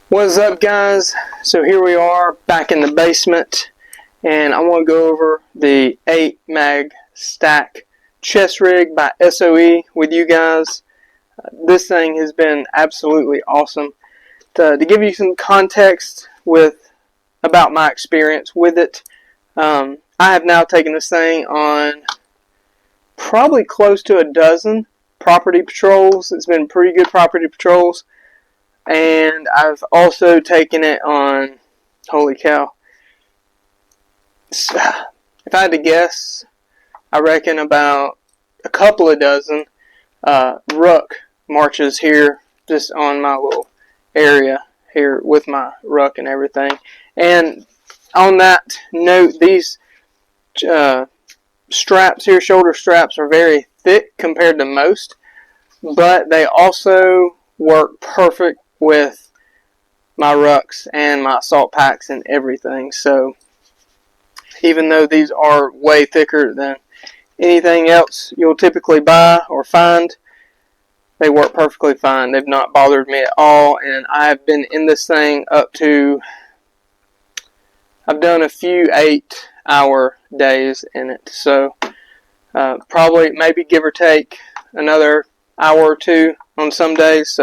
What's up, guys? So here we are back in the basement, and I want to go over the 8 mag stack chest rig by SOE with you guys. This thing has been absolutely awesome. To give you some context about my experience with it, I have now taken this thing on probably close to a dozen property patrols. It's been pretty good property patrols. And I've also taken it on, holy cow, if I had to guess, I reckon about a couple of dozen ruck marches here, just on my little area here with my ruck and everything. And on that note, these straps here, shoulder straps, are very thick compared to most, but they also work perfect with my rucks and my assault packs and everything. So even though these are way thicker than anything else you'll typically buy or find, they work perfectly fine. They've not bothered me at all, and I've been in this thing up to, I've done a few 8-hour days in it. So probably maybe give or take another hour or two on some days.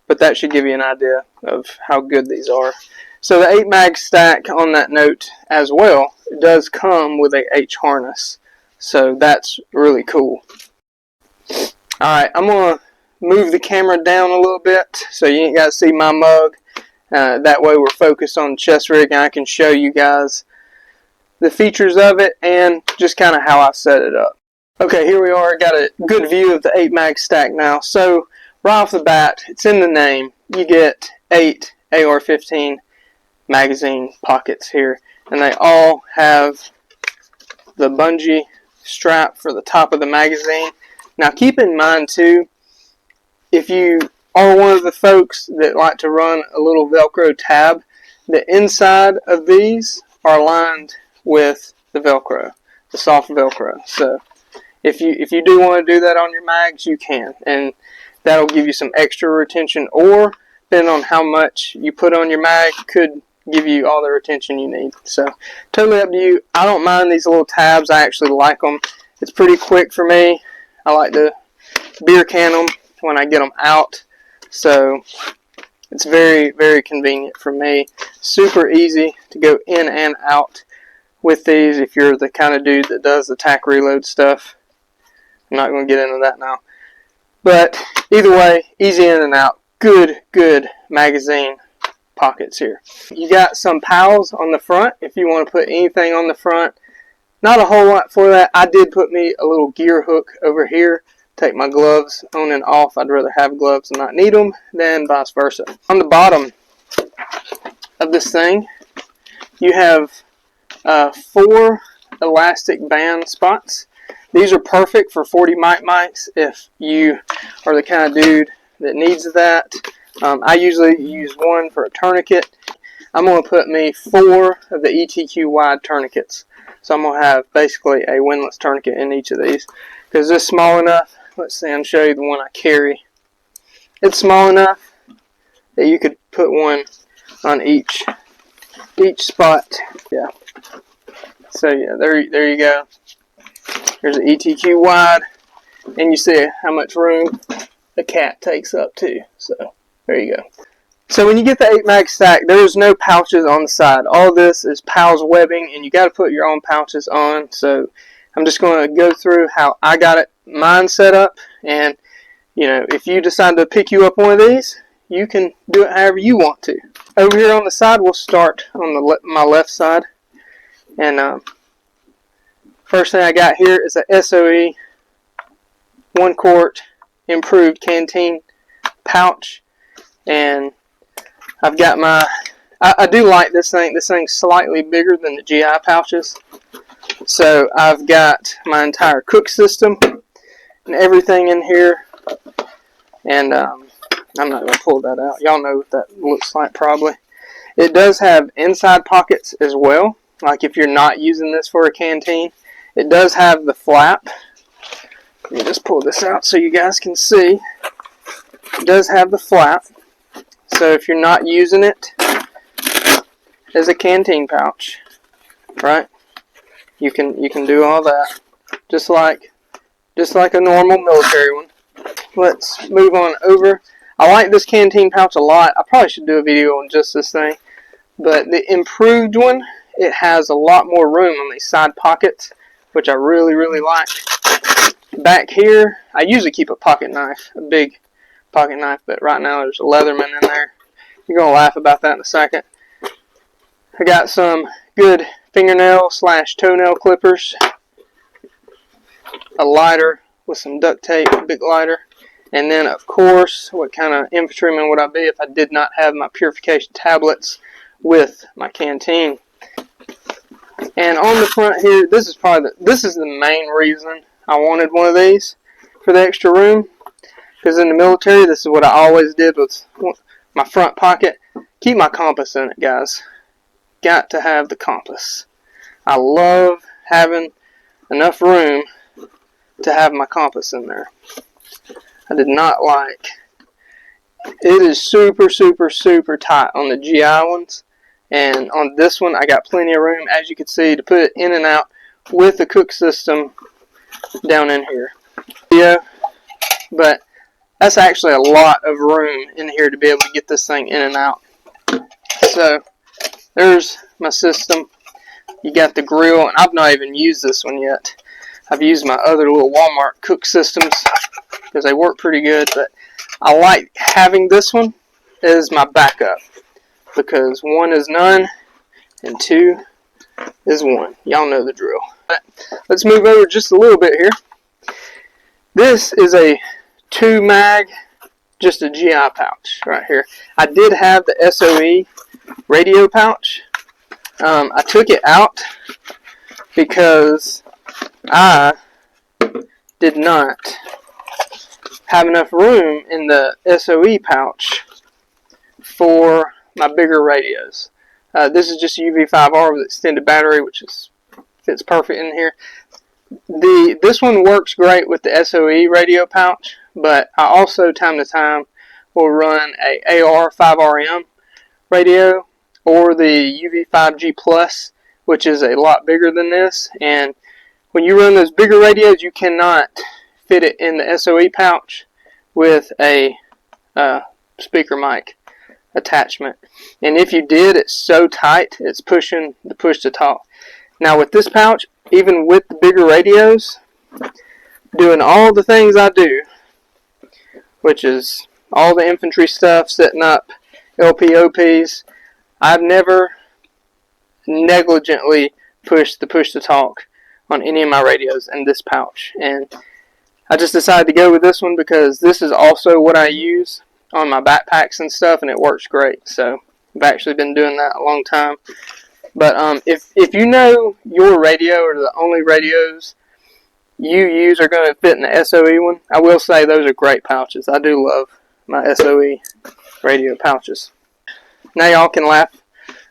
But that should give you an idea of how good these are. So the 8 mag stack, on that note as well, does come with a H harness. So that's really cool. Alright, I'm going to move the camera down a little bit so you ain't got to see my mug. That way we're focused on the chest rig and I can show you guys the features of it and just kind of how I set it up. Okay, here we are. Got a good view of the 8 mag stack now. So right off the bat, it's in the name. You get 8 AR-15 magazine pockets here, and they all have the bungee strap for the top of the magazine. Now keep in mind too, if you are one of the folks that like to run a little Velcro tab, the inside of these are lined with the Velcro, the soft Velcro. So if you do want to do that on your mags, you can, and that'll give you some extra retention, or depending on how much you put on your mag, could give you all the retention you need. So totally up to you. I don't mind these little tabs. I actually like them. It's pretty quick for me. I like to beer can them when I get them out. So it's very, very convenient for me. Super easy to go in and out with these if you're the kind of dude that does the tack reload stuff. I'm not going to get into that now. But either way, easy in and out. Good magazine pockets here. You got some pals on the front if you want to put anything on the front. Not a whole lot for that. I did put me a little gear hook over here. Take my gloves on and off. I'd rather have gloves and not need them than vice versa. On the bottom of this thing, you have 4 elastic band spots. These are perfect for 40 mics if you are the kind of dude that needs that. I usually use one for a tourniquet. I'm going to put me 4 of the ETQ wide tourniquets. So I'm going to have basically a windlass tourniquet in each of these. Because it's small enough. Let's see, I'll show you the one I carry. It's small enough that you could put one on each spot. Yeah. So yeah, there you go. There's an ETQ wide, and you see how much room the cat takes up too. So there you go. So when you get the 8 mag stack, there's no pouches on the side. All this is PALS webbing, and you got to put your own pouches on. So I'm just going to go through how I got mine set up, and you know, if you decide to pick you up one of these, you can do it however you want to. Over here on the side, we'll start on my left side, and first thing I got here is a SOE 1 quart improved canteen pouch, and I've got my, I do like this thing. This thing's slightly bigger than the GI pouches. So I've got my entire cook system and everything in here, and I'm not going to pull that out. Y'all know what that looks like probably. It does have inside pockets as well, like if you're not using this for a canteen. It does have the flap. Let me just pull this out so you guys can see. It does have the flap. So if you're not using it as a canteen pouch, right? You can do all that just like a normal military one. Let's move on over. I like this canteen pouch a lot. I probably should do a video on just this thing. But the improved one, it has a lot more room on these side pockets, which I really, really like. Back here, I usually keep a pocket knife, a big pocket knife, but right now there's a Leatherman in there. You're going to laugh about that in a second. I got some good fingernail / toenail clippers, a lighter with some duct tape, a big lighter, and then of course, what kind of infantryman would I be if I did not have my purification tablets with my canteen? And on the front here, this is the main reason I wanted one of these for the extra room, because in the military, this is what I always did with my front pocket. Keep my compass in it, guys. Got to have the compass. I love having enough room to have my compass in there. I did not like. It is super, super, super tight on the GI ones. And on this one, I got plenty of room, as you can see, to put it in and out with the cook system down in here. Yeah, but that's actually a lot of room in here to be able to get this thing in and out. So there's my system. You got the grill, and I've not even used this one yet. I've used my other little Walmart cook systems because they work pretty good, but I like having this one as my backup because 1 is none and 2 is 1. Y'all know the drill. But let's move over just a little bit here. This is a 2 mag, just a GI pouch right here. I did have the SOE radio pouch. I took it out because I did not have enough room in the SOE pouch for my bigger radios. This is just a UV5R with extended battery, which fits perfect in here. This one works great with the SOE radio pouch, but I also time to time will run a AR 5RM radio or the UV5G Plus, which is a lot bigger than this. And when you run those bigger radios, you cannot fit it in the SOE pouch with a speaker mic attachment. And if you did, it's so tight, it's pushing the push to talk. Now with this pouch, even with the bigger radios, doing all the things I do, which is all the infantry stuff, setting up LPOPs, I've never negligently pushed the push to talk on any of my radios in this pouch. And I just decided to go with this one because this is also what I use on my backpacks and stuff, and it works great. So I've actually been doing that a long time. But if you know your radio or the only radios you use are going to fit in the SOE one, I will say those are great pouches. I do love my SOE radio pouches. Now y'all can laugh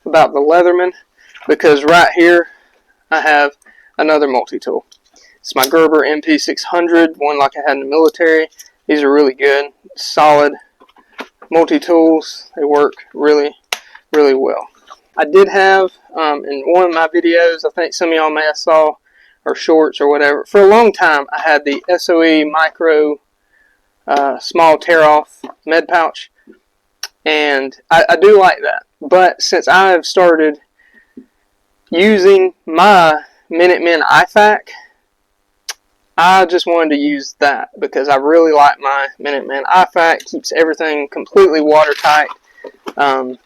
about the Leatherman because right here I have another multi-tool. It's my Gerber MP600, one like I had in the military. These are really good, solid multi-tools. They work really, really well. I did have, in one of my videos, I think some of y'all may have saw, or shorts or whatever, for a long time I had the SOE micro small tear-off med pouch, and I do like that. But since I have started using my Minutemen IFAC, I just wanted to use that because I really like my Minutemen IFAC. Keeps everything completely watertight, and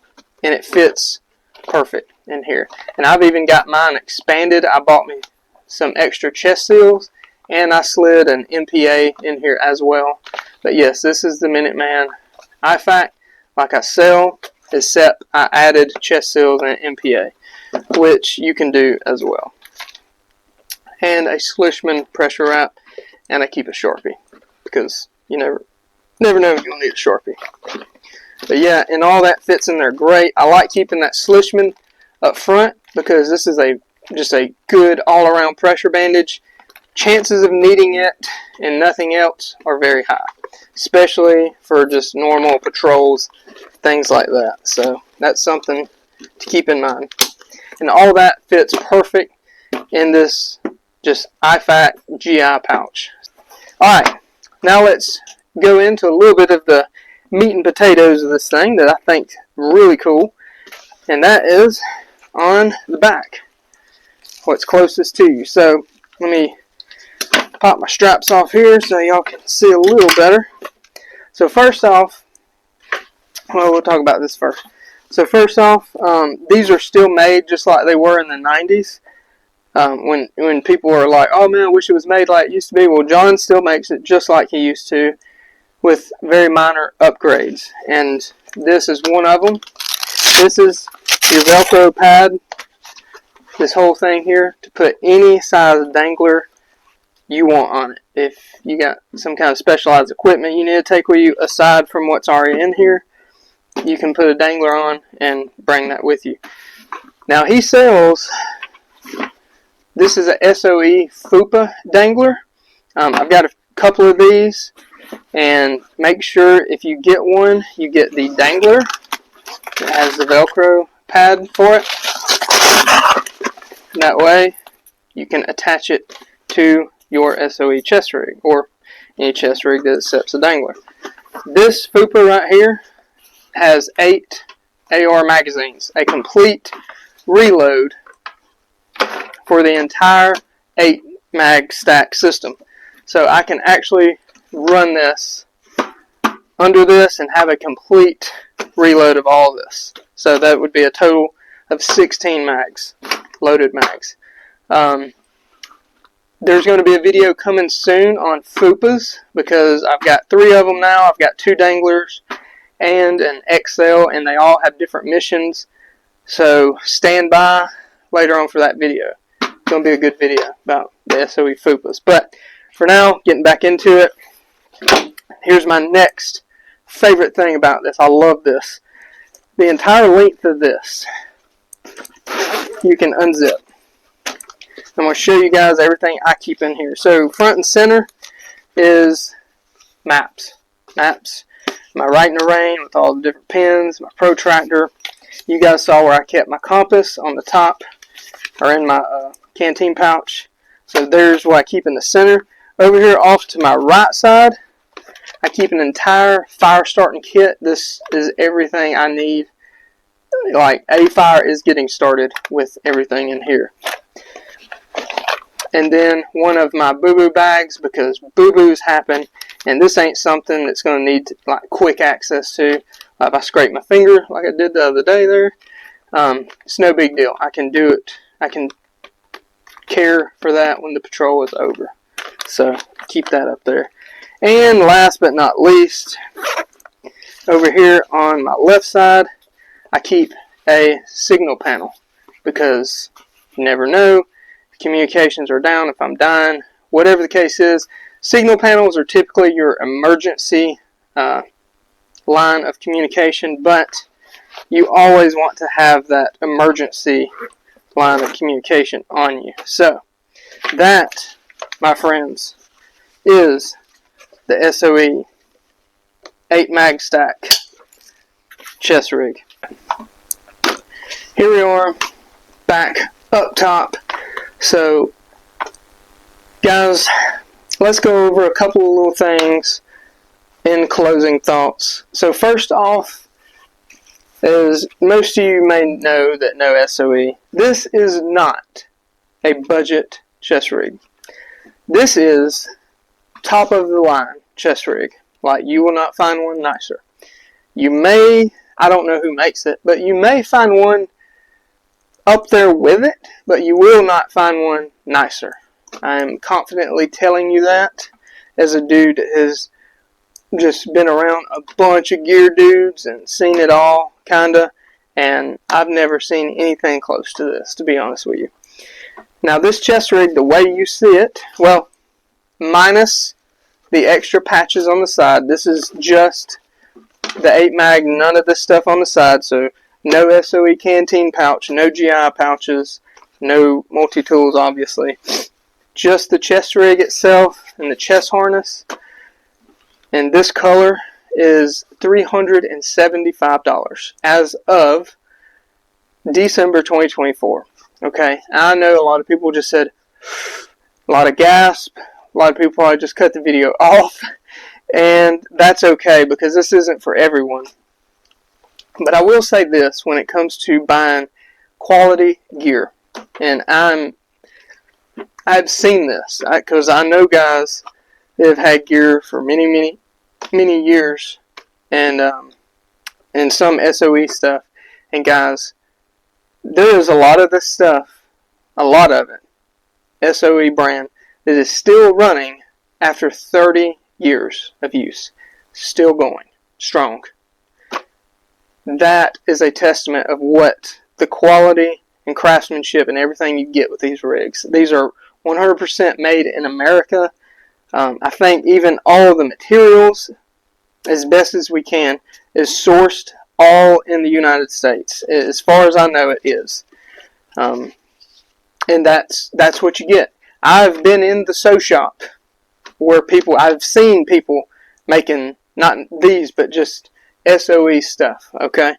it fits perfect in here. And I've even got mine expanded. I bought me some extra chest seals, and I slid an MPA in here as well. But yes, this is the Minuteman IFAC like I sell, except I added chest seals and MPA, which you can do as well. And a Schlissman pressure wrap, and I keep a Sharpie because you never know if you'll need a Sharpie. But yeah, and all that fits in there great. I like keeping that Schlissman up front because this is just a good all-around pressure bandage. Chances of needing it and nothing else are very high, especially for just normal patrols things like that. So that's something to keep in mind. And all that fits perfect in this just IFAC GI pouch. Alright, now let's go into a little bit of the meat and potatoes of this thing that I think really cool. And that is on the back, what's closest to you. So let me pop my straps off here so y'all can see a little better. So first off, well, we'll talk about this first. So first off, these are still made just like they were in the 90s. When people were like, oh man, I wish it was made like it used to be. Well, John still makes it just like he used to, with very minor upgrades. And this is one of them. This is your Velcro pad. This whole thing here to put any size dangler you want on it. If you got some kind of specialized equipment you need to take with you aside from what's already in here, you can put a dangler on and bring that with you. Now he sells, this is a SOE FUPA dangler. I've got a couple of these, and make sure if you get one, you get the dangler. It has the Velcro pad for it. That way you can attach it to your SOE chest rig or any chest rig that accepts a dangler. This FUPA right here has 8 AR magazines, a complete reload for the entire 8 mag stack system. So I can actually run this under this and have a complete reload of all this. So that would be a total of 16 mags, loaded mags. There's going to be a video coming soon on FUPAs because I've got 3 of them now. I've got 2 danglers and an XL, and they all have different missions. So stand by later on for that video. It's going to be a good video about the SOE FUPAs. But for now, getting back into it, here's my next favorite thing about this. I love this. The entire length of this, you can unzip. I'm going to show you guys everything I keep in here. So front and center is maps. My Right in the Rain with all the different pins, my protractor. You guys saw where I kept my compass on the top, or in my canteen pouch. So there's what I keep in the center. Over here off to my right side, I keep an entire fire starting kit. This is everything I need. Like, a fire is getting started with everything in here. And then one of my boo-boo bags, because boo-boos happen, and this ain't something that's going to need like quick access to. If I scrape my finger like I did the other day there, it's no big deal. I can do it. I can care for that when the patrol is over. So keep that up there. And last but not least, over here on my left side, I keep a signal panel because you never know. Communications are down, if I'm dying, whatever the case is. Signal panels are typically your emergency line of communication, but you always want to have that emergency line of communication on you. So that, my friends, is the SOE 8 mag stack chest rig. Here we are back up top. So guys, let's go over a couple of little things in closing thoughts. So first off, as most of you may know that know SOE, this is not a budget chest rig. This is top of the line chest rig. Like, you will not find one nicer. You may, I don't know who makes it, but you may find one up there with it, but you will not find one nicer. I'm confidently telling you that as a dude that has just been around a bunch of gear dudes and seen it all, kinda, and I've never seen anything close to this, to be honest with you. Now this chest rig, the way you see it, well, minus the extra patches on the side, this is just the 8 mag, none of this stuff on the side, so no SOE canteen pouch, no GI pouches, no multi-tools obviously. Just the chest rig itself and the chest harness. And this color is $375 as of December 2024. Okay, I know a lot of people just said, a lot of gasp, a lot of people probably just cut the video off, and that's okay because this isn't for everyone. But I will say this when it comes to buying quality gear, and I've seen this because I know guys that have had gear for many years, and some SOE stuff. And guys, there is a lot of this stuff, a lot of it, SOE brand, that is still running after 30 years of use, still going strong. That is a testament of what the quality and craftsmanship and everything you get with these rigs. These are 100% made in America. I think even all of the materials, as best as we can, is sourced all in the United States. As far as I know, it is. And that's what you get. I've been in the sew shop where I've seen people making, not these, but just SOE stuff, okay?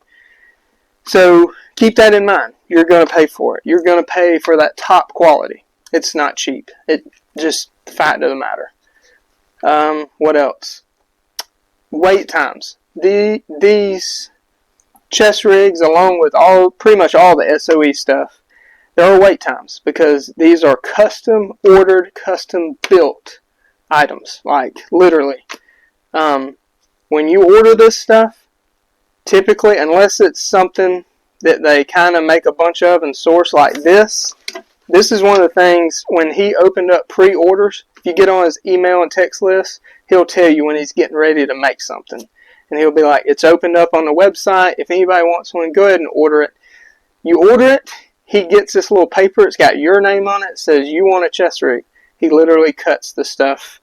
So keep that in mind. You're going to pay for it. You're going to pay for that top quality. It's not cheap. It just the fact of the matter. What else? Wait times. These chest rigs, along with pretty much all the SOE stuff, there are wait times because these are custom ordered, custom built items. Like literally, when you order this stuff, typically, unless it's something that they kind of make a bunch of and source like this. This is one of the things when he opened up pre-orders. If you get on his email and text list, he'll tell you when he's getting ready to make something. And he'll be like, it's opened up on the website. If anybody wants one, go ahead and order it. You order it, he gets this little paper. It's got your name on it. It says you want a chest rig. He literally cuts the stuff.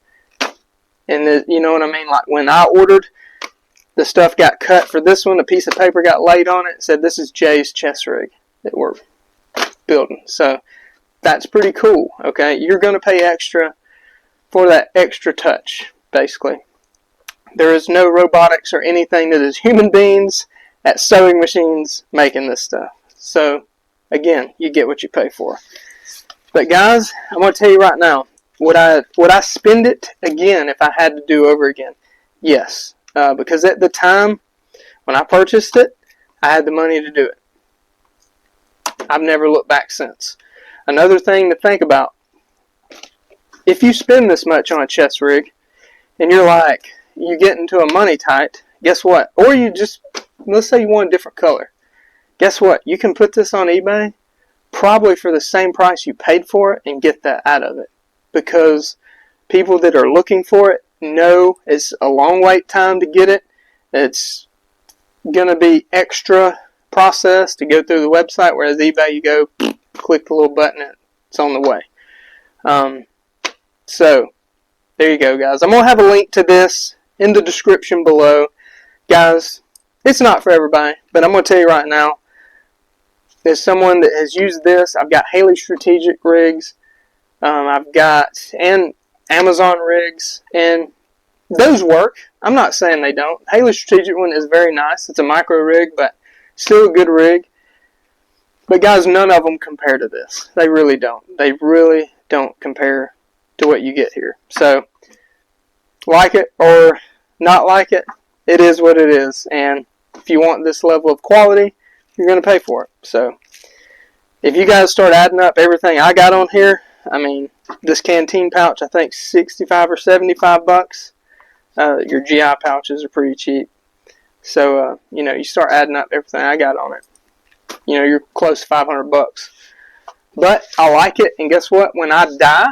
And you know what I mean? Like when I ordered, the stuff got cut for this one. A piece of paper got laid on it. It said this is Jay's chest rig that we're building. So that's pretty cool, okay? You're going to pay extra for that extra touch, basically. There is no robotics or anything that is human beings at sewing machines making this stuff. So, again, you get what you pay for. But guys, I'm going to tell you right now, would I spend it again if I had to do over again? Yes, because at the time when I purchased it, I had the money to do it. I've never looked back since. Another thing to think about, if you spend this much on a chest rig and you get into a money tight, guess what? Or you just, let's say you want a different color. Guess what? You can put this on eBay probably for the same price you paid for it and get that out of it. Because people that are looking for it know it's a long wait time to get it. It's going to be extra process to go through the website, whereas eBay, you go click the little button and it's on the way. So there you go, guys. I'm going to have a link to this in the description below. Guys, it's not for everybody, but I'm going to tell you right now, as someone that has used this, I've got Haley Strategic rigs, I've got and Amazon rigs, and those work. I'm not saying they don't. Haley Strategic one is very nice. It's a micro rig, but still a good rig. But guys, none of them compare to this. They really don't. They really don't compare to what you get here. So, like it or not like it, it is what it is. And if you want this level of quality, you're going to pay for it. So, if you guys start adding up everything I got on here, I mean, this canteen pouch, I think 65 or 75 bucks. Your GI pouches are pretty cheap. So, you start adding up everything I got on it. You're close to 500 bucks. But I like it, and guess what? When I die,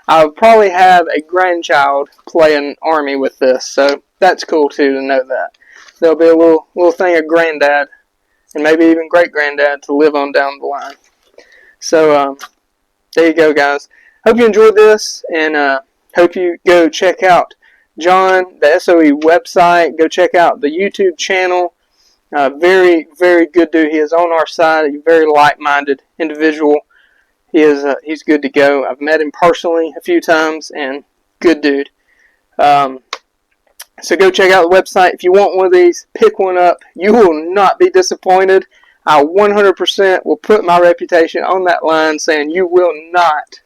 I'll probably have a grandchild playing Army with this. So that's cool too to know that. There'll be a little thing of granddad, and maybe even great-granddad to live on down the line. So there you go, guys. Hope you enjoyed this, and hope you go check out John, the SOE website. Go check out the YouTube channel. Very, very good dude. He is on our side. He's a very like-minded individual. He's good to go. I've met him personally a few times, and good dude. So go check out the website. If you want one of these, pick one up. You will not be disappointed. I 100% will put my reputation on that line saying you will not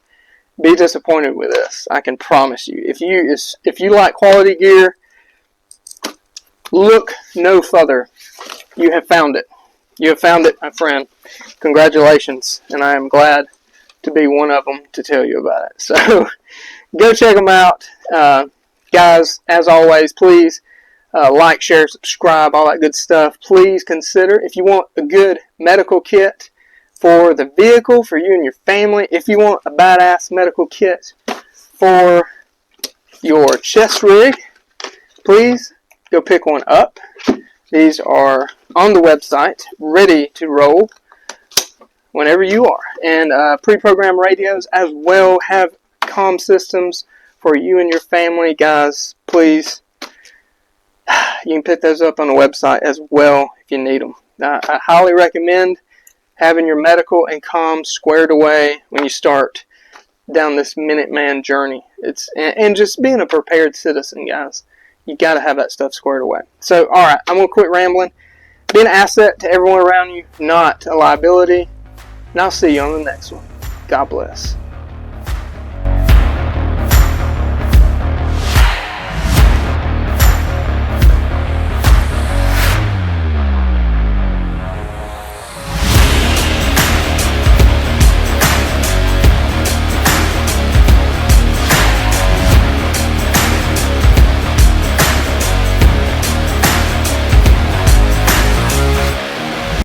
be disappointed with this. I can promise you. If you like quality gear, look no further. You have found it. You have found it, my friend. Congratulations, and I am glad to be one of them to tell you about it. So go check them out. Guys, as always, please like, share, subscribe, all that good stuff. Please consider, if you want a good medical kit for the vehicle, for you and your family, if you want a badass medical kit for your chest rig, please go pick one up. These are on the website, ready to roll whenever you are. And pre-programmed radios as well, have comm systems for you and your family. Guys, please, you can pick those up on the website as well if you need them. I highly recommend having your medical and comm squared away when you start down this Minuteman journey. And just being a prepared citizen, guys. You got to have that stuff squared away. So, all right, I'm going to quit rambling. Be an asset to everyone around you, not a liability. And I'll see you on the next one. God bless.